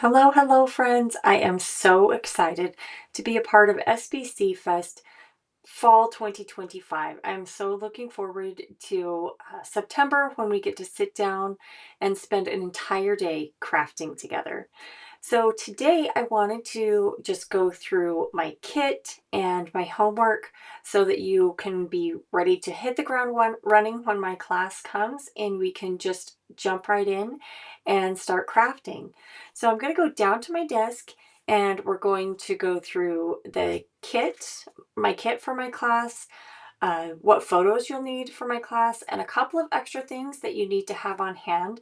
Hello, hello, friends. I am so excited to be a part of SBC Fest Fall 2025. I'm so looking forward to September when we get to sit down and spend an entire day crafting together. So today I wanted to just go through my kit and my homework so that you can be ready to hit the ground running when my class comes and we can just jump right in and start crafting. So I'm going to go down to my desk and we're going to go through the kit, my kit for my class, what photos you'll need for my class, and a couple of extra things that you need to have on hand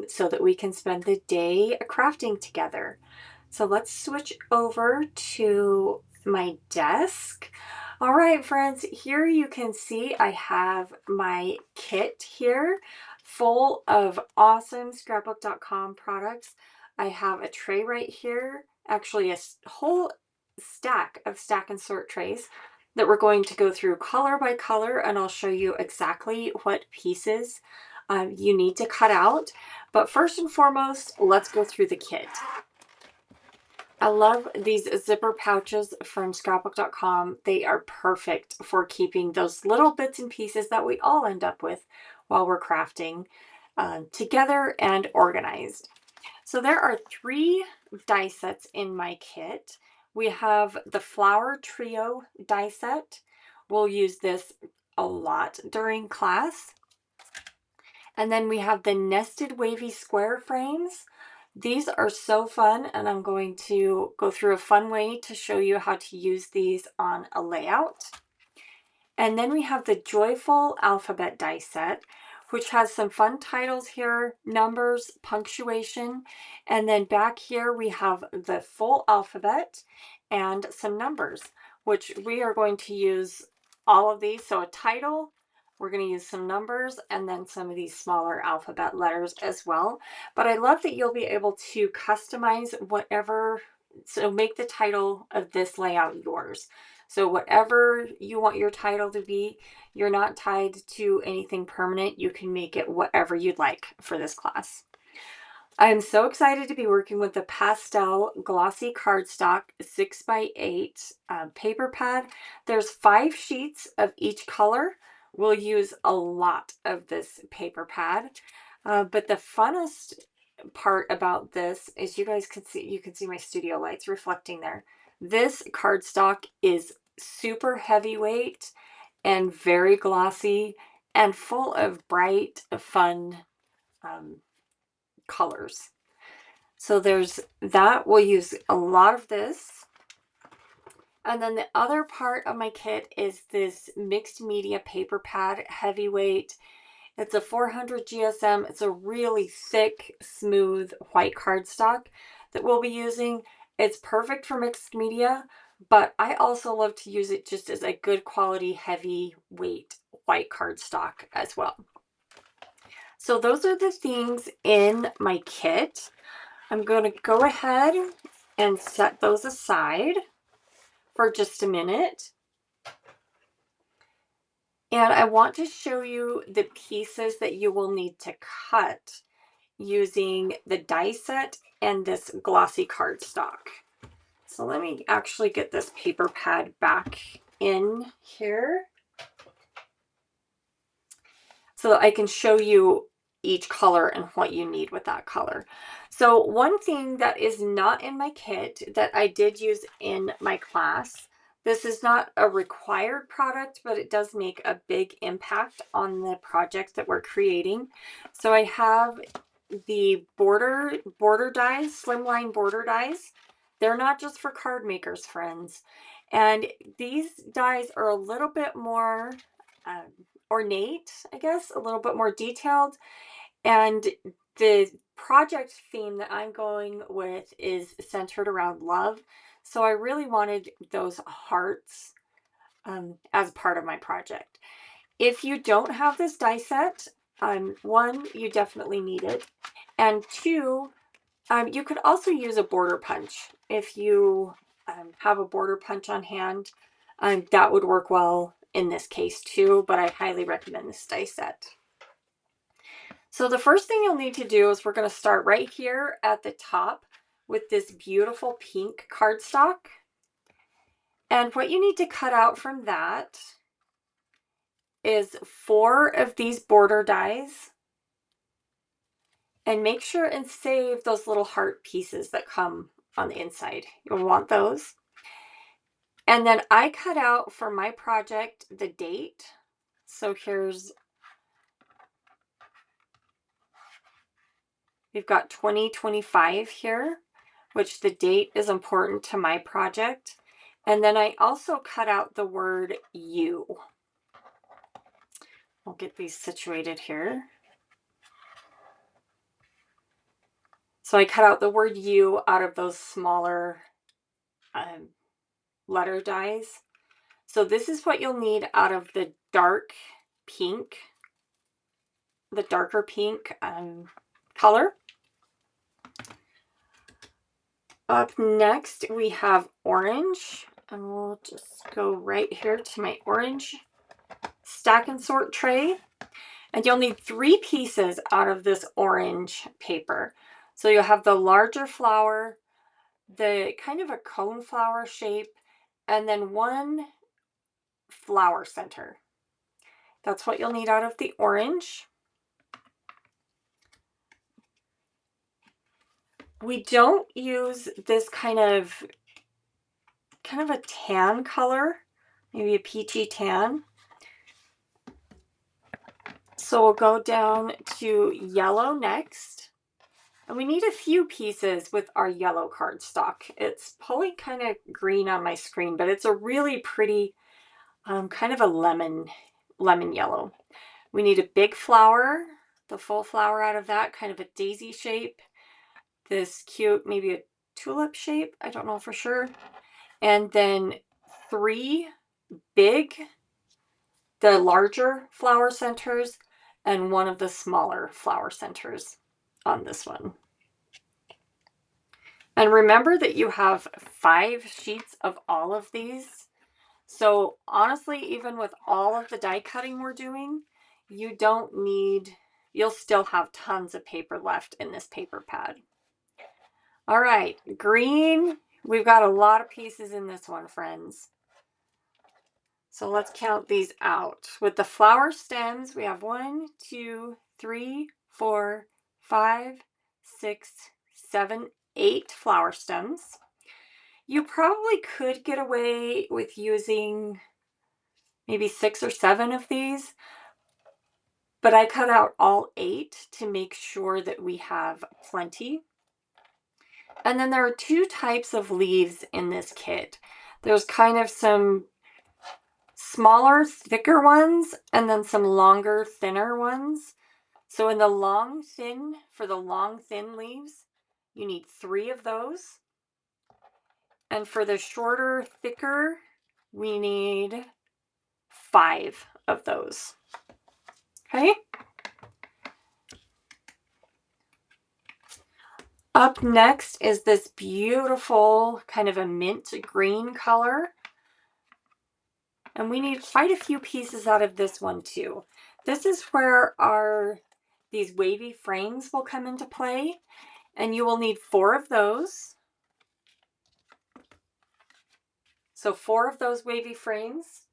so that we can spend the day crafting together. So let's switch over to my desk. All right, friends, here you can see I have my kit here full of awesome scrapbook.com products. I have a tray right here, actually whole stack of stack and sort trays that we're going to go through color by color, and I'll show you exactly what pieces you need to cut out. But first and foremost, let's go through the kit. I love these zipper pouches from scrapbook.com. They are perfect for keeping those little bits and pieces that we all end up with while we're crafting together and organized. So there are 3 die sets in my kit. We have the Flower Trio die set. We'll use this a lot during class. And then we have the nested wavy square frames. These are so fun, and I'm going to go through a fun way to show you how to use these on a layout. And then we have the Joyful Alphabet die set, which has some fun titles here, numbers, punctuation, and then back here we have the full alphabet and some numbers, which we are going to use all of these. So a title, we're going to use some numbers, and then some of these smaller alphabet letters as well. But I love that you'll be able to customize whatever, so make the title of this layout yours. So whatever you want your title to be, you're not tied to anything permanent. You can make it whatever you'd like for this class. I'm so excited to be working with the pastel glossy cardstock 6x8 paper pad. There's 5 sheets of each color. We'll use a lot of this paper pad, but the funnest part about this is you can see my studio lights reflecting there. This cardstock is super heavyweight and very glossy and full of bright, fun colors. So there's that. We'll use a lot of this. And then the other part of my kit is this mixed media paper pad, heavyweight. It's a 400 GSM. It's a really thick, smooth white cardstock that we'll be using. It's perfect for mixed media, but I also love to use it just as a good quality, heavyweight white cardstock as well. So those are the things in my kit. I'm going to go ahead and set those aside for just a minute. And I want to show you the pieces that you will need to cut using the die set and this glossy cardstock. So let me actually get this paper pad back in here so that I can show you each color and what you need with that color. So one thing that is not in my kit that I did use in my class, this is not a required product, but it does make a big impact on the project that we're creating. So I have the border dies, slimline border dies. They're not just for card makers, friends. And these dies are a little bit more ornate, I guess, a little bit more detailed. And the project theme that I'm going with is centered around love. So I really wanted those hearts as part of my project. If you don't have this die set, one, you definitely need it. And 2, you could also use a border punch. If you have a border punch on hand, that would work well in this case too, but I highly recommend this die set. So the first thing you'll need to do is we're going to start right here at the top with this beautiful pink cardstock. And what you need to cut out from that is 4 of these border dies. And make sure and save those little heart pieces that come on the inside. You'll want those. And then I cut out for my project the date. So we've got 2025 here, which the date is important to my project. And then I also cut out the word you. I'll get these situated here. So I cut out the word you out of those smaller letter dies. So this is what you'll need out of the dark pink, the darker pink color. Up next, we have orange, and we'll just go right here to my orange stack and sort tray. And you'll need 3 pieces out of this orange paper. So you'll have the larger flower, the kind of a cone flower shape, and then 1 flower center. That's what you'll need out of the orange. We don't use this kind of a tan color, maybe a peachy tan. So we'll go down to yellow next. And we need a few pieces with our yellow cardstock. It's pulling kind of green on my screen, but it's a really pretty kind of a lemon yellow. We need a big flower, the full flower out of that, kind of a daisy shape. This cute, maybe a tulip shape, I don't know for sure. And then 3 big, the larger flower centers, and 1 of the smaller flower centers on this one. And remember that you have 5 sheets of all of these. So honestly, even with all of the die cutting we're doing, you'll still have tons of paper left in this paper pad. All right, green. We've got a lot of pieces in this one, friends. So let's count these out. With the flower stems, we have 1, 2, 3, 4, 5, 6, 7, 8 flower stems. You probably could get away with using maybe 6 or 7 of these, but I cut out all 8 to make sure that we have plenty. And then there are 2 types of leaves in this kit. There's kind of some smaller, thicker ones, and then some longer, thinner ones. So in the for the long, thin leaves, you need 3 of those. And for the shorter, thicker, we need 5 of those. Okay? Up next is this beautiful kind of a mint green color. And we need quite a few pieces out of this one too. This is where these wavy frames will come into play. And you will need 4 of those. So 4 of those wavy frames.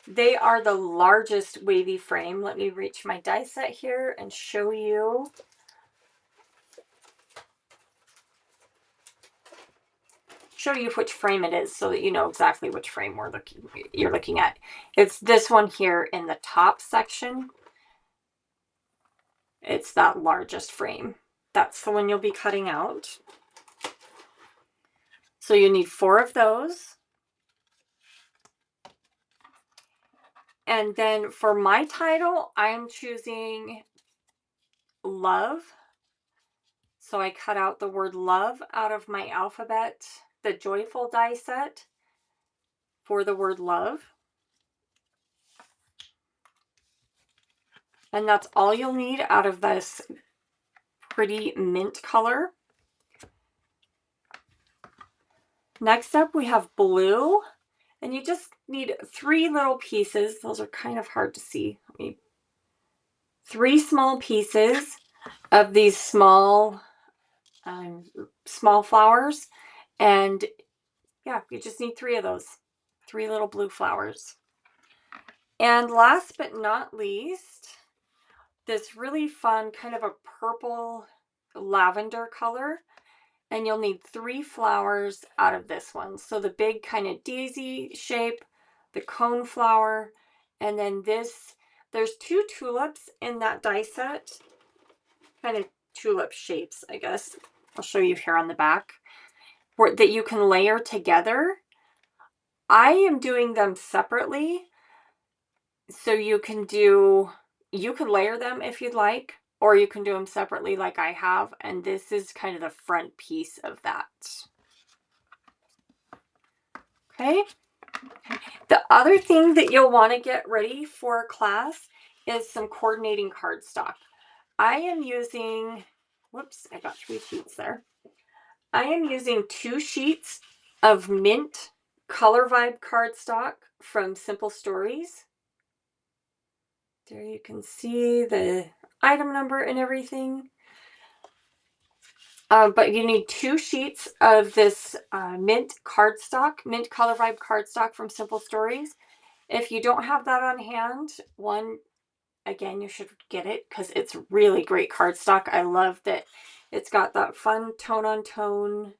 They are the largest wavy frame. Let me reach my die set here and show you. Which frame it is so that you know exactly which frame you're looking at. It's this one here in the top section. It's that largest frame. That's the one you'll be cutting out. So you need 4 of those. And then for my title, I'm choosing love. So I cut out the word love out of my alphabet, the joyful die set for the word love. And that's all you'll need out of this pretty mint color. Next up, we have blue. And you just need 3 little pieces. Those are kind of hard to see. 3 small pieces of these small small flowers. And yeah, you just need 3 of those, 3 little blue flowers. And last but not least, this really fun kind of a purple lavender color. And you'll need 3 flowers out of this one. So the big kind of daisy shape, the cone flower, and then this, there's 2 tulips in that die set, kind of tulip shapes, I guess. I'll show you here on the back, that you can layer together. I am doing them separately, so you can layer them if you'd like, or you can do them separately like I have, and this is kind of the front piece of that. Okay. The other thing that you'll want to get ready for class is some coordinating cardstock. I am using, whoops, I got 3 sheets there. I am using 2 sheets of mint color vibe cardstock from Simple Stories. There you can see the item number and everything. But you need 2 sheets of this mint cardstock, mint color vibe cardstock from Simple Stories. If you don't have that on hand, again, you should get it because it's really great cardstock. I love that it's got that fun tone on tone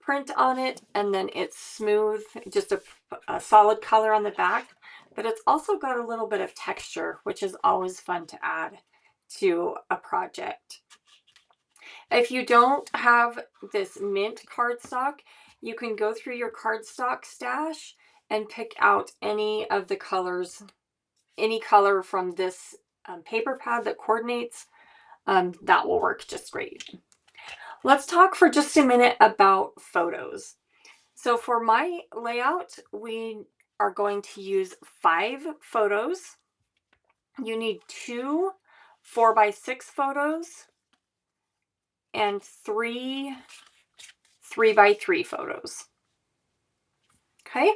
print on it, and then it's smooth, just a solid color on the back, but it's also got a little bit of texture, which is always fun to add to a project. If you don't have this mint cardstock, you can go through your cardstock stash and pick out any of the colors, any color from this paper pad that coordinates. That will work just great. Let's talk for just a minute about photos. So for my layout, we are going to use 5 photos. You need 2 4x6 photos and 3 3x3 photos. Okay.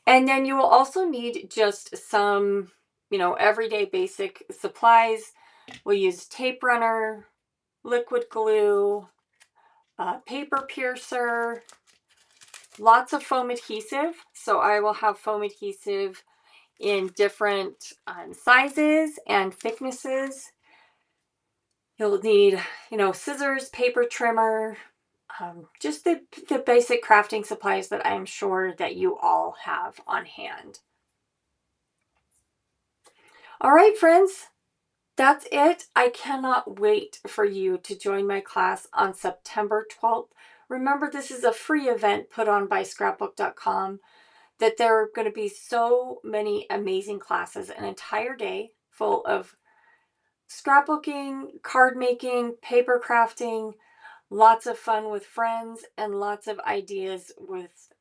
And then you will also need just some, everyday basic supplies. We'll use tape runner, liquid glue, paper piercer, lots of foam adhesive. So I will have foam adhesive in different sizes and thicknesses. You'll need, scissors, paper trimmer, just the basic crafting supplies that I'm sure that you all have on hand. All right, friends, that's it. I cannot wait for you to join my class on September 12th. Remember, this is a free event put on by scrapbook.com, that there are going to be so many amazing classes, an entire day full of scrapbooking, card making, paper crafting, lots of fun with friends, and lots of ideas with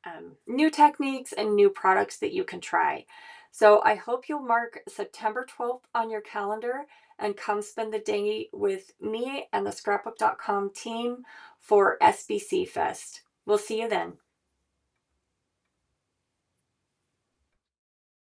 new techniques and new products that you can try. So I hope you'll mark September 12th on your calendar and come spend the day with me and the scrapbook.com team for SBC Fest. We'll see you then.